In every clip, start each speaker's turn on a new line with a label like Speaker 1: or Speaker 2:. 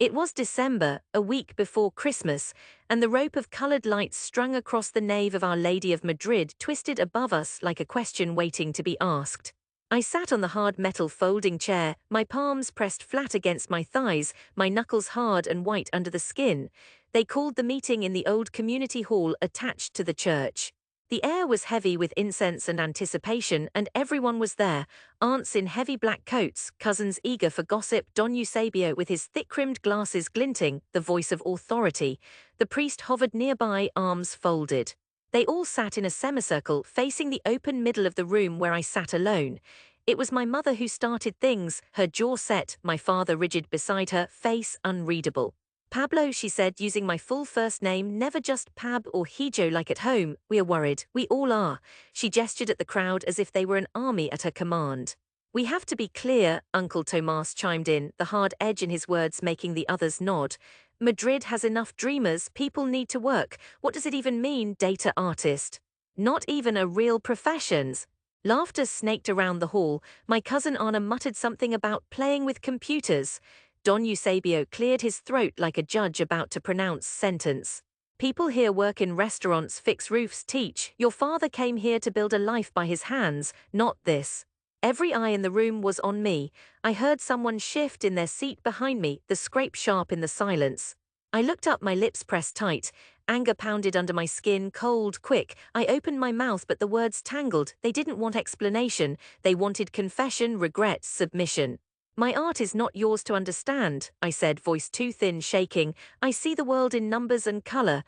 Speaker 1: It was December, a week before Christmas, and the rope of coloured lights strung across the nave of Our Lady of Madrid twisted above us like a question waiting to be asked. I sat on the hard metal folding chair, my palms pressed flat against my thighs, my knuckles hard and white under the skin. They called the meeting in the old community hall attached to the church. The air was heavy with incense and anticipation, and everyone was there. Aunts in heavy black coats, cousins eager for gossip, Don Eusebio with his thick-rimmed glasses glinting, the voice of authority. The priest hovered nearby, arms folded. They all sat in a semicircle, facing the open middle of the room where I sat alone. It was my mother who started things, her jaw set, my father rigid beside her, face unreadable. Pablo, she said, using my full first name, never just Pab or Hijo like at home. We are worried. We all are. She gestured at the crowd as if they were an army at her command. We have to be clear, Uncle Tomas chimed in, the hard edge in his words making the others nod. Madrid has enough dreamers, people need to work. What does it even mean, data artist? Not even a real professions. Laughter snaked around the hall. My cousin Anna muttered something about playing with computers. Don Eusebio cleared his throat like a judge about to pronounce sentence. People here work in restaurants, fix roofs, teach. Your father came here to build a life by his hands, not this. Every eye in the room was on me. I heard someone shift in their seat behind me, the scrape sharp in the silence. I looked up, my lips pressed tight. Anger pounded under my skin, cold, quick. I opened my mouth, but the words tangled. They didn't want explanation. They wanted confession, regret, submission. My art is not yours to understand, I said, voice too thin, shaking. I see the world in numbers and color.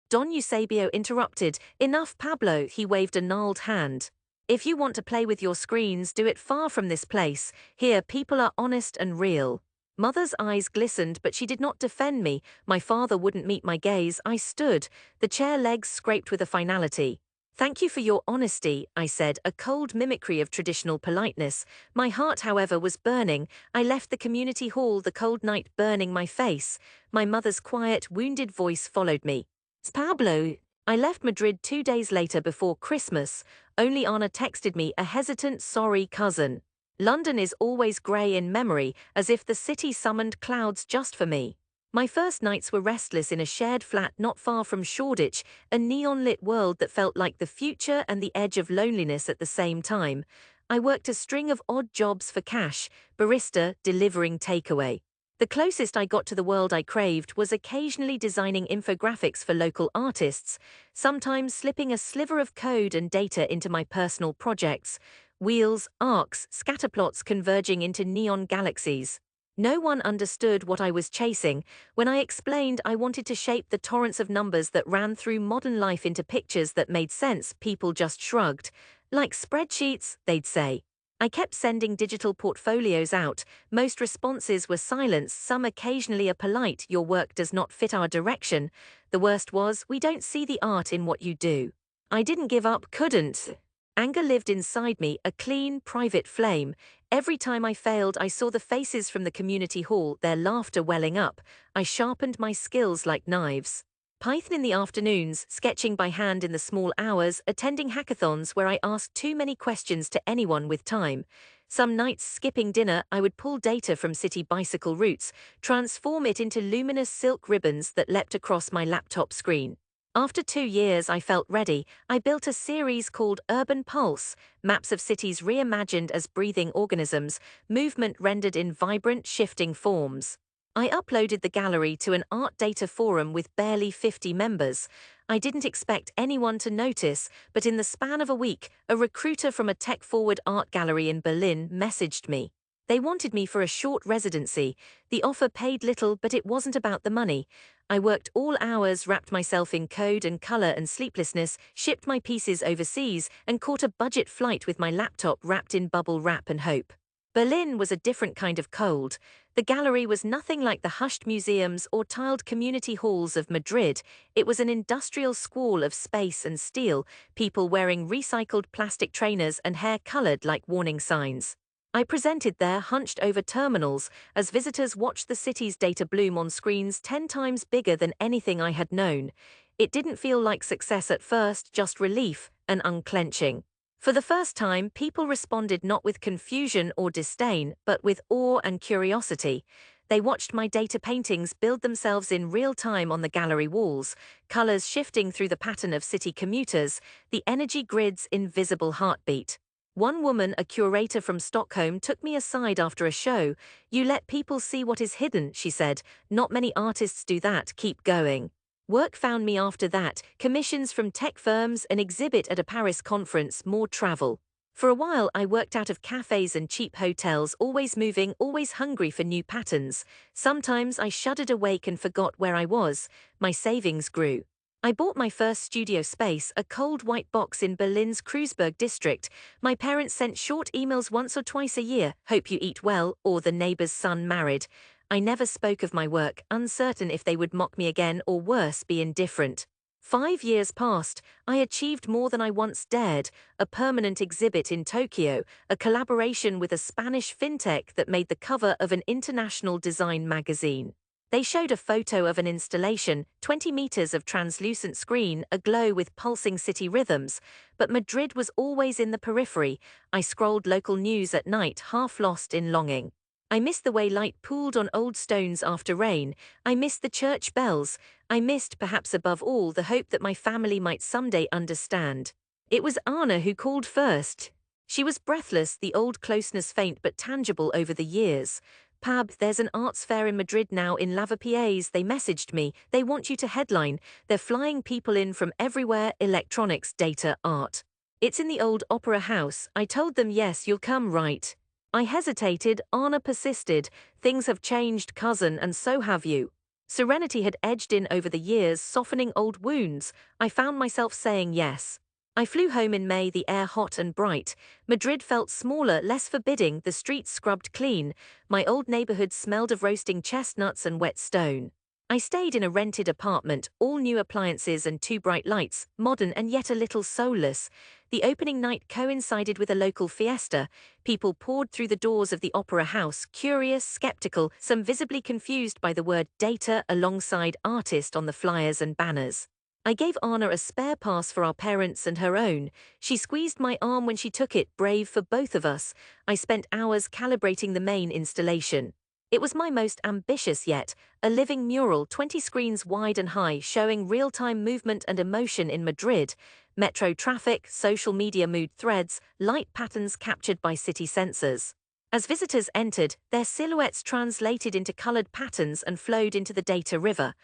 Speaker 1: Don Eusebio interrupted. Enough, Pablo, he waved a gnarled hand. If you want to play with your screens, do it far from this place. Here, people are honest and real. Mother's eyes glistened, but she did not defend me. My father wouldn't meet my gaze. I stood, the chair legs scraped with a finality. Thank you for your honesty, I said, a cold mimicry of traditional politeness. My heart, however, was burning. I left the community hall, the cold night burning my face. My mother's quiet, wounded voice followed me. Pablo. I left Madrid 2 days later before Christmas. Only Anna texted me, a hesitant, sorry cousin. London is always grey in memory, as if the city summoned clouds just for me. My first nights were restless in a shared flat not far from Shoreditch, a neon-lit world that felt like the future and the edge of loneliness at the same time. I worked a string of odd jobs for cash, barista, delivering takeaway. The closest I got to the world I craved was occasionally designing infographics for local artists, sometimes slipping a sliver of code and data into my personal projects. Wheels, arcs, scatterplots converging into neon galaxies. No one understood what I was chasing. When I explained I wanted to shape the torrents of numbers that ran through modern life into pictures that made sense, people just shrugged. Like spreadsheets, they'd say. I kept sending digital portfolios out. Most responses were silence, some occasionally a polite, your work does not fit our direction. The worst was, we don't see the art in what you do. I didn't give up, couldn't. Anger lived inside me, a clean, private flame. Every time I failed, I saw the faces from the community hall, their laughter welling up. I sharpened my skills like knives. Python in the afternoons, sketching by hand in the small hours, attending hackathons where I asked too many questions to anyone with time. Some nights, skipping dinner, I would pull data from city bicycle routes, transform it into luminous silk ribbons that leapt across my laptop screen. After 2 years, I felt ready. I built a series called Urban Pulse, maps of cities reimagined as breathing organisms, movement rendered in vibrant, shifting forms. I uploaded the gallery to an art data forum with barely 50 members. I didn't expect anyone to notice, but in the span of a week, a recruiter from a tech-forward art gallery in Berlin messaged me. They wanted me for a short residency. The offer paid little, but it wasn't about the money. I worked all hours, wrapped myself in code and color and sleeplessness, shipped my pieces overseas, and caught a budget flight with my laptop wrapped in bubble wrap and hope. Berlin was a different kind of cold. The gallery was nothing like the hushed museums or tiled community halls of Madrid. It was an industrial squall of space and steel, people wearing recycled plastic trainers and hair colored like warning signs. I presented there hunched over terminals as visitors watched the city's data bloom on screens 10 times bigger than anything I had known. It didn't feel like success at first, just relief, an unclenching. For the first time, people responded not with confusion or disdain, but with awe and curiosity. They watched my data paintings build themselves in real time on the gallery walls, colors shifting through the pattern of city commuters, the energy grid's invisible heartbeat. One woman, a curator from Stockholm, took me aside after a show. "You let people see what is hidden," she said. "Not many artists do that, keep going." Work found me after that, commissions from tech firms, an exhibit at a Paris conference, more travel. For a while I worked out of cafes and cheap hotels, always moving, always hungry for new patterns. Sometimes I shuddered awake and forgot where I was. My savings grew. I bought my first studio space, a cold white box in Berlin's Kreuzberg district. My parents sent short emails once or twice a year, "Hope you eat well," or "The neighbor's son married." I never spoke of my work, uncertain if they would mock me again or worse, be indifferent. 5 years passed. I achieved more than I once dared: a permanent exhibit in Tokyo, a collaboration with a Spanish fintech that made the cover of an international design magazine. They showed a photo of an installation, 20 meters of translucent screen, aglow with pulsing city rhythms. But Madrid was always in the periphery. I scrolled local news at night, half lost in longing. I missed the way light pooled on old stones after rain. I missed the church bells. I missed, perhaps above all, the hope that my family might someday understand. It was Anna who called first. She was breathless, the old closeness faint but tangible over the years. "Pab, there's an arts fair in Madrid now in Lavapiés," they messaged me. "They want you to headline. They're flying people in from everywhere: electronics, data, art. It's in the old opera house." I told them, "Yes, you'll come, right?" I hesitated. Anna persisted. "Things have changed, cousin, and so have you." Serenity had edged in over the years, softening old wounds. I found myself saying yes. I flew home in May, the air hot and bright. Madrid felt smaller, less forbidding, the streets scrubbed clean. My old neighborhood smelled of roasting chestnuts and wet stone. I stayed in a rented apartment, all new appliances and two bright lights, modern and yet a little soulless. The opening night coincided with a local fiesta. People poured through the doors of the opera house, curious, skeptical, some visibly confused by the word data alongside artist on the flyers and banners. I gave Anna a spare pass for our parents and her own. She squeezed my arm when she took it, brave for both of us. I spent hours calibrating the main installation. It was my most ambitious yet, a living mural, 20 screens wide and high, showing real-time movement and emotion in Madrid. Metro traffic, social media mood threads, light patterns captured by city sensors. As visitors entered, their silhouettes translated into colored patterns and flowed into the data river.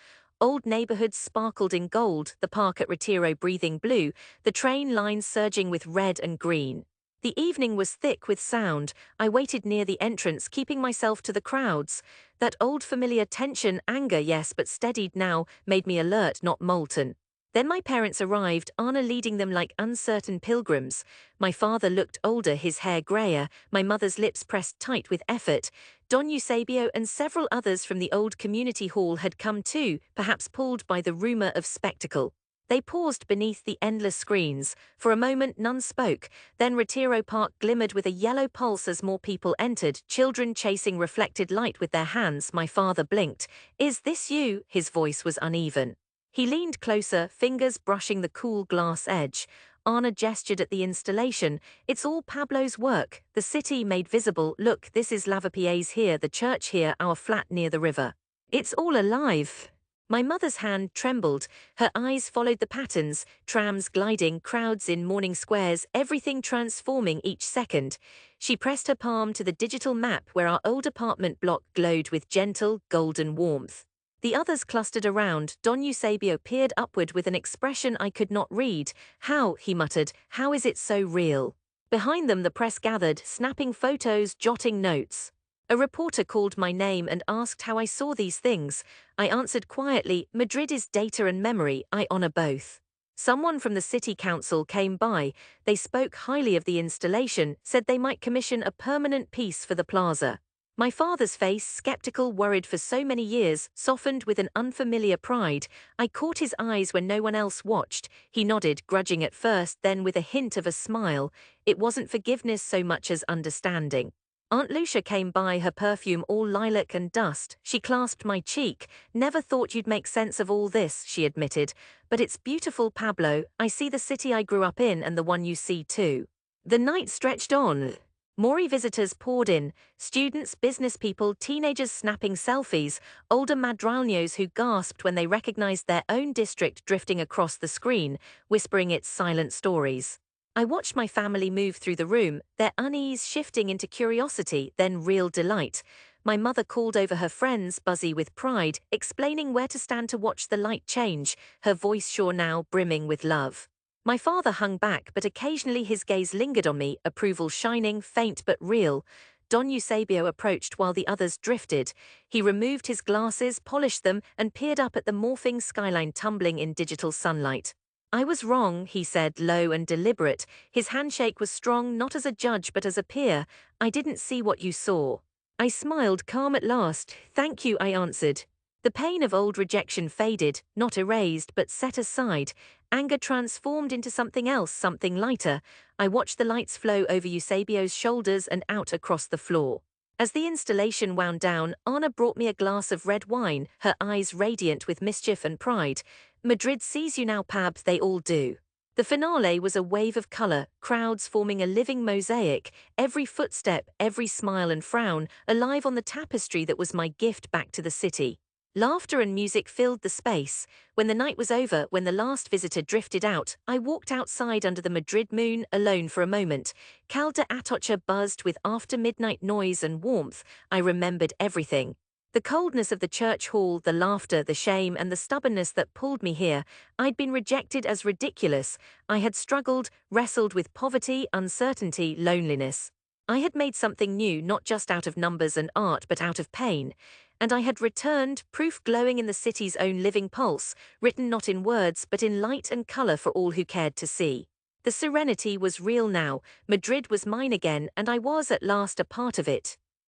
Speaker 1: Old neighborhoods sparkled in gold, the park at Retiro breathing blue, the train lines surging with red and green. The evening was thick with sound. I waited near the entrance, keeping myself to the crowds. That old familiar tension, anger, yes, but steadied now, made me alert, not molten. Then my parents arrived, Anna leading them like uncertain pilgrims. My father looked older, his hair grayer, my mother's lips pressed tight with effort. Don Eusebio and several others from the old community hall had come too, perhaps pulled by the rumor of spectacle. They paused beneath the endless screens. For a moment none spoke. Then Retiro Park glimmered with a yellow pulse as more people entered, children chasing reflected light with their hands. My father blinked. "Is this you?" His voice was uneven. He leaned closer, fingers brushing the cool glass edge. Anna gestured at the installation. "It's all Pablo's work. The city made visible. Look, this is Lavapiés here, the church here, our flat near the river. It's all alive." My mother's hand trembled. Her eyes followed the patterns, trams gliding, crowds in morning squares, everything transforming each second. She pressed her palm to the digital map where our old apartment block glowed with gentle, golden warmth. The others clustered around. Don Eusebio peered upward with an expression I could not read. "How?" he muttered. "How is it so real?" Behind them the press gathered, snapping photos, jotting notes. A reporter called my name and asked how I saw these things. I answered quietly, "Madrid is data and memory, I honor both." Someone from the city council came by. They spoke highly of the installation, said they might commission a permanent piece for the plaza. My father's face, skeptical, worried for so many years, softened with an unfamiliar pride. I caught his eyes when no one else watched. He nodded, grudging at first, then with a hint of a smile. It wasn't forgiveness so much as understanding. Aunt Lucia came by, her perfume all lilac and dust. She clasped my cheek. "Never thought you'd make sense of all this," she admitted. "But it's beautiful, Pablo. I see the city I grew up in and the one you see too." The night stretched on. More visitors poured in, students, business people, teenagers snapping selfies, older Madralños who gasped when they recognized their own district drifting across the screen, whispering its silent stories. I watched my family move through the room, their unease shifting into curiosity, then real delight. My mother called over her friends, buzzy with pride, explaining where to stand to watch the light change, her voice sure now brimming with love. My father hung back, but occasionally his gaze lingered on me, approval shining, faint but real. Don Eusebio approached while the others drifted. He removed his glasses, polished them, and peered up at the morphing skyline tumbling in digital sunlight. I was wrong, he said, low and deliberate. His handshake was strong, not as a judge but as a peer. I didn't see what you saw. I smiled, calm at last. Thank you, I answered. The pain of old rejection faded, not erased, but set aside. Anger transformed into something else, something lighter. I watched the lights flow over Eusebio's shoulders and out across the floor. As the installation wound down, Anna brought me a glass of red wine, her eyes radiant with mischief and pride. Madrid sees you now, Pabs, they all do. The finale was a wave of color, crowds forming a living mosaic, every footstep, every smile and frown, alive on the tapestry that was my gift back to the city. Laughter and music filled the space. When the night was over, when the last visitor drifted out, I walked outside under the Madrid moon, alone for a moment. Cal de Atocha buzzed with after-midnight noise and warmth. I remembered everything. The coldness of the church hall, the laughter, the shame, and the stubbornness that pulled me here. I'd been rejected as ridiculous. I had struggled, wrestled with poverty, uncertainty, loneliness. I had made something new, not just out of numbers and art, but out of pain. And I had returned, proof glowing in the city's own living pulse, written not in words, but in light and color for all who cared to see. The serenity was real now, Madrid was mine again, and I was at last a part of it.